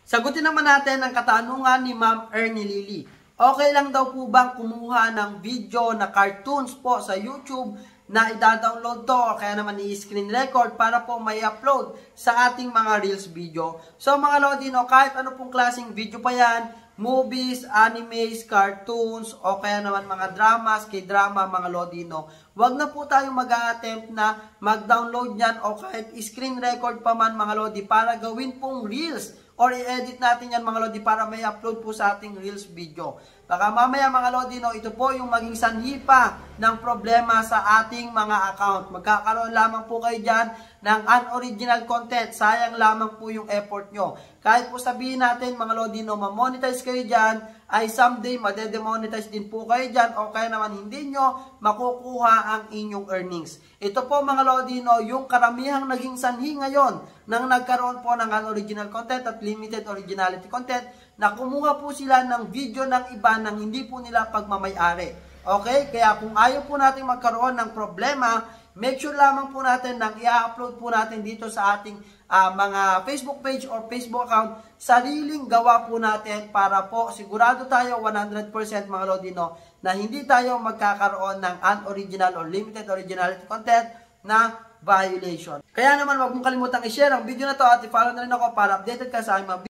Sagutin naman natin ang katanungan ni Ma'am Ernie Lily. Okay lang daw po bang kumuha ng video na cartoons po sa YouTube na ida-download to o kaya naman i-screen record para po may upload sa ating mga Reels video? So mga Lodino, kahit ano pong klaseng video pa yan, movies, animes, cartoons, o kaya naman mga dramas, k-drama, mga Lodino, wag na po tayong mag-a-attempt na mag-download yan o kahit screen record pa man mga Lodi para gawin pong Reels or i-edit natin yan mga Lodi para may upload po sa ating Reels video. Baka mamaya mga Lodino, ito po yung maging sanhi pa ng problema sa ating mga account. Magkakaroon lamang po kayo dyan ng unoriginal content. Sayang lamang po yung effort nyo. Kahit po sabihin natin mga Lodino, ma-monetize kayo dyan, ay someday madedemonetize din po kayo dyan o kaya naman hindi nyo makukuha ang inyong earnings. Ito po mga Lodino, yung karamihang naging sanhi ngayon nang nagkaroon po ng unoriginal content at limited originality content na kumuha po sila ng video ng iba nang hindi po nila pagmamayari. Okay? Kaya kung ayaw po natin magkaroon ng problema, make sure lamang po natin nang i-upload po natin dito sa ating mga Facebook page or Facebook account, sariling gawa po natin para po sigurado tayo 100% mga Lodino na hindi tayo magkakaroon ng unoriginal or limited originality content na violation. Kaya naman wag mong kalimutang i-share ang video na to at i-follow na rin ako para updated ka sa aking mga